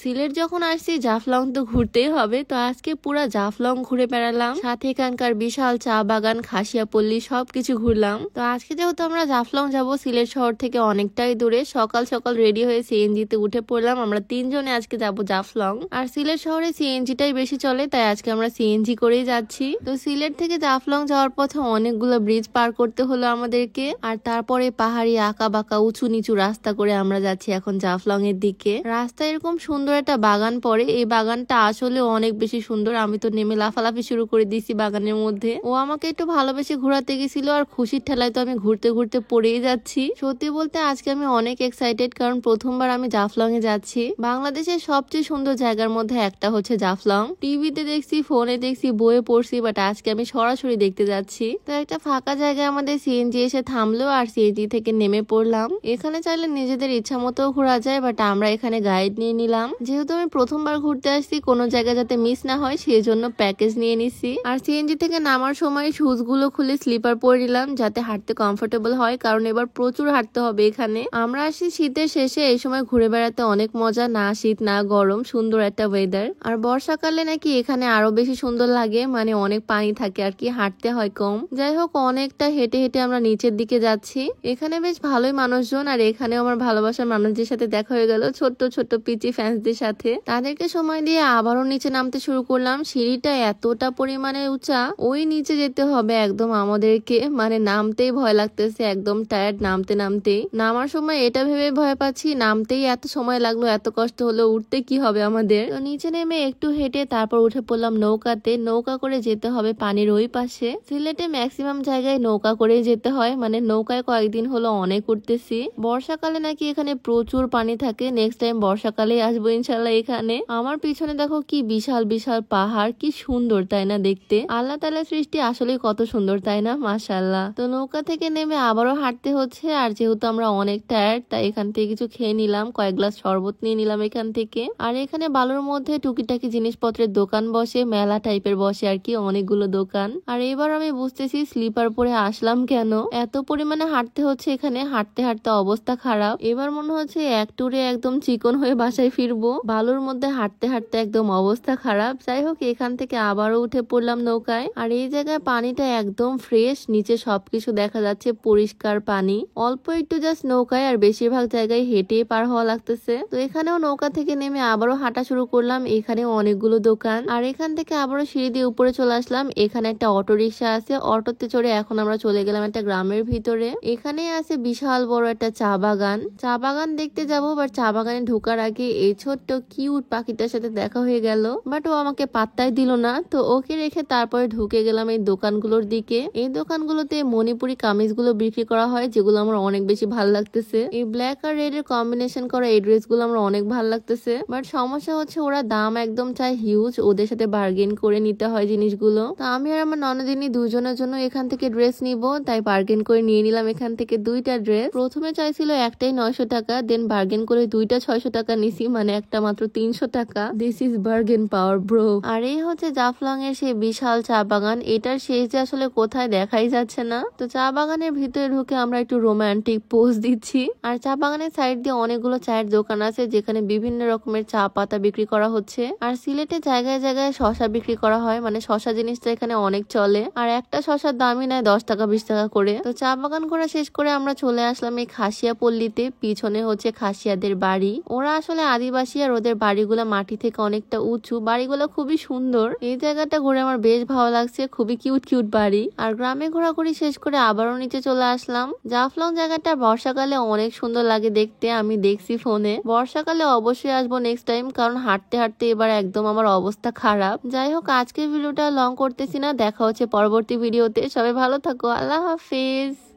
সিলেট যখন আসছি জাফলং তো ঘুরতেই হবে, তো আজকে পুরা জাফলং ঘুরে বেড়ালাম, সাথে এখানকার বিশাল চা বাগান, খাসিয়াপল্লী সবকিছু ঘুরলাম। তো আজকে যেহেতু আমরা জাফলং যাব, সিলেট শহর থেকে অনেকটাই দূরে, সকাল সকাল রেডি হয়ে সিএনজি তে উঠে পড়লাম। আমরা তিনজনে আজকে যাব জাফলং, আর সিলেট শহরে সিএনজিটাই বেশি চলে, তাই আজকে আমরা সিএনজি করেই যাচ্ছি। তো সিলেট থেকে জাফলং যাওয়ার পথে অনেকগুলো ব্রিজ পার করতে হলো আমাদেরকে, আর তারপরে পাহাড়ি আঁকা বাঁকা উঁচু নিচু রাস্তা করে আমরা যাচ্ছি এখন জাফলং এর দিকে। রাস্তা এরকম সুন্দর একটা বাগান পড়ে, এই বাগানটা আসলে অনেক বেশি সুন্দর। আমি তো নেমে লাফালাফি শুরু করে দিয়েছি বাগানের মধ্যে। ও আমাকে একটু ভালোবেসে ঘোরাতে গেছিল, আর খুশির ঠেলায় তো আমি ঘুরতে ঘুরতে পড়েই যাচ্ছি। সত্যি বলতে আজকে আমি অনেক এক্সাইটেড, কারণ প্রথমবার আমি জাফলং এ যাচ্ছি। বাংলাদেশের সবচেয়ে সুন্দর জায়গার মধ্যে একটা হচ্ছে জাফলং। টিভিতে দেখছি, ফোনে দেখছি, বইয়ে পড়ছি, বাট আজকে আমি সরাসরি দেখতে যাচ্ছি। তো একটা ফাঁকা জায়গায় আমাদের সিএনজি এসে থামলো, আর সিএনজি থেকে নেমে পড়লাম। এখানে চাইলে নিজেদের ইচ্ছা মতো ঘোরা যায়, বাট আমরা এখানে গাইড নিয়ে নিলাম। যেহেতু আমি প্রথমবার ঘুরতে আসছি, কোনো জায়গা যাতে মিস না হয় সেই জন্য প্যাকেজ নিয়ে নিছি। আর সিএনজি থেকে নামার সময় শুজ গুলো খুলে স্লিপার পরে নিলাম, যাতে হাঁটতে কমফোর্টেবল হয়, কারণ এবার প্রচুর হাঁটতে হবে এখানে। আমরা আসি শীতের শেষে, এই সময় ঘুরে বেড়াতে অনেক মজা, না শীত না গরম, সুন্দর একটা ওয়েদার। আর বর্ষাকালে নাকি এখানে আরো বেশি সুন্দর লাগে, মানে অনেক পানি থাকে আর কি, হাঁটতে হয় কম। যাই হোক, অনেকটা হেঁটে হেঁটে আমরা নিচের দিকে যাচ্ছি। এখানে বেশ ভালোই মানুষজন, আর এখানে আমার ভালোবাসার মানুষদের সাথে দেখা হয়ে গেল, ছোট্ট ছোট্ট পিচি ফ্যান্সদের সাথে। তাদেরকে সময় দিয়ে আবারও নিচে নামতে শুরু করলাম। সিঁড়িটা এতটা পরিমাণে উঁচা, ওই নিচে যেতে হবে একদম আমাদেরকে, মানে নামতেই ভয় লাগতেছে, একদম টায়ার্ড নামতে নামতেই। নামার সময় এটা ভেবে ভয় পাচ্ছি, নামতেই এত সময় লাগলো, এত কষ্ট হলো, উঠতে কি হবে আমাদের। তো নিচে নেমে একটু হেঁটে তারপর উঠে পড়লাম নৌকাতে। নৌকা করে যেতে হবে পানির ওই পাশে। সিলেটে ম্যাক্সিমাম জায়গায় নৌকা করে যেতে হয়, মানে নৌকায় কয়েকদিন হলো অনেক উঠতেছি। বর্ষাকালে নাকি এখানে প্রচুর পানি থাকে, নেক্সট টাইম বর্ষাকালে আসবো ইনশাল্লাহ এখানে। আমার পিছনে দেখো কি বিশাল বিশাল পাহাড়, কি সুন্দর তাই না দেখতে। আল্লাহ তাআলার সৃষ্টি আসলে কত সুন্দর তাই না, মাশাআল্লাহ। তো নৌকা থেকে নেমে আবারও হাঁটতে হচ্ছে, আর যেহেতু আমরা অনেক টায়ার্ড, তাই এখান থেকে কিছু খেয়ে নিলাম, কয়েক গ্লাস শরবত নিয়ে নিলাম এখান থেকে। আর এখানে বালুর মধ্যে টুকিটাকি জিনিসপত্রের দোকান বসে, মেলা টাইপের বসে আর কি, অনেকগুলো দোকান। আর এবার আমি বুঝতেছি স্লিপার পরে আসলাম কেন, এত পরিমাণে হাঁটতে হচ্ছে এখানে, হাঁটতে হাঁটতে অবস্থা খারাপ। এবার মনে হচ্ছে এক টুরে একদম চিকন হয়ে বাসায় ফিরবো, বালুর মধ্যে হাঁটতে হাঁটতে একদম অবস্থা খারাপ। যাই হোক, এখান থেকে আবারও উঠে পড়লাম নৌকায়, আর এই জায়গায় পানিটা একদম ফ্রেশ, নিচে সবকিছু দেখা যাচ্ছে, পরিষ্কার পানি। অল্প একটু জাস্ট নৌকায়, আর বেশিরভাগ জায়গায় হেঁটে পার হওয়া লাগতেছে। তো এখানেও নৌকা থেকে নেমে আবারও হাঁটা শুরু করলাম, এখানে অনেকগুলো দোকান। আর এখান থেকে আবারও সিঁড়ি দিয়ে উপরে চলে আসলাম। এখানে একটা অটো রিক্সা আছে, অটোতে চড়ে এখন আমরা চলে গেলাম একটা গ্রামের ভিতরে। এখানে আছে বিশাল বড় একটা চা বাগান। চা বাগান দেখতে যাবো, বাট চা বাগানে ঢোকার আগে এই ছোট্ট কিউট পাখিটার সাথে দেখা হয়ে গেল, বাট ও আমাকে পাত্তাই দিল না। তো ওকে রেখে তারপরে ঢুকে গেলাম এই দোকানগুলোর দিকে। এই দোকানগুলোতে মণিপুরি কামিজগুলো বিক্রি করা হয়, যেগুলো আমার অনেক বেশি ভালো লাগতেছে। এই ব্ল্যাক আর রেড এর কম্বিনেশন করা এই ড্রেস গুলো আমার অনেক ভালো লাগতেছে, বাট সমস্যা হচ্ছে ওরা দাম একদম চাই হিউজ, ওদের সাথে বার্গেন করে নিতে হয় জিনিসগুলো। তো আমি আর আমার ননদিনী দুজনের জন্য এখান থেকে ড্রেস নিব, তাই বার্গেন করে নিয়ে নিলাম এখান থেকে দুইটা ড্রেস। প্রথমে চাইছিল একটাই 900 টাকা, দেন বার্গেন করে দুইটা 600 টাকা নিছি, মানে একটা মাত্র 300 টাকা। This is bargain power bro. আর এই হচ্ছে জাফলং এর সেই বিশাল চা বাগান, এটার শেষ যে আসলে কোথায় দেখাই যাচ্ছে না। তো চা বাগানের ভিতরে ঢুকে আমরা একটু রোমান্টিক পোজ দিচ্ছি। আর চা বাগানের সাইড দিয়ে অনেকগুলো চায়ের দোকান আছে, যেখানে বিভিন্ন রকমের চা পাতা বিক্রি করা হচ্ছে। আর সিলেটে জায়গায় জায়গায় শশা বিক্রি করা হয়, মানে শশা জিনিসটা এখানে অনেক চলে, আর একটা শশার দামই নেয় 10 টাকা 20 টাকা করে। তো চা বাগান ঘোরা শেষ করে আমরা চলে আসলাম এই খাসিয়া পল্লীতে। পিছনে হচ্ছে খাসিয়াদের বাড়ি, ওরা আসলে আদিবাসী, আর ওদের বাড়িগুলো মাটি থেকে অনেকটা উঁচু, বাড়িগুলো খুবই সুন্দর। এই জায়গাটা ঘুরে আমার বেশ ভালো লাগছে, খুবই কিউট কিউট বাড়ি। আর গ্রামে ঘোরাঘুরি শেষ করে আবারও নিচে চলে আসলাম। জাফলং জায়গাটা বর্ষাকালে অনেক সুন্দর লাগে দেখতে, আমি দেখছি ফোনে। বর্ষাকালে অবশ্যই আসবো নেক্সট টাইম, কারণ হাঁটতে হাঁটতে এবার একদম আমার অবস্থা খারাপ। যাই হোক, আজকের ভিডিওটা লং করতেছি না, দেখা হচ্ছে পরবর্তী ভিডিওতে। সবাই ভালো থাকো, আল্লাহ হাফেজ।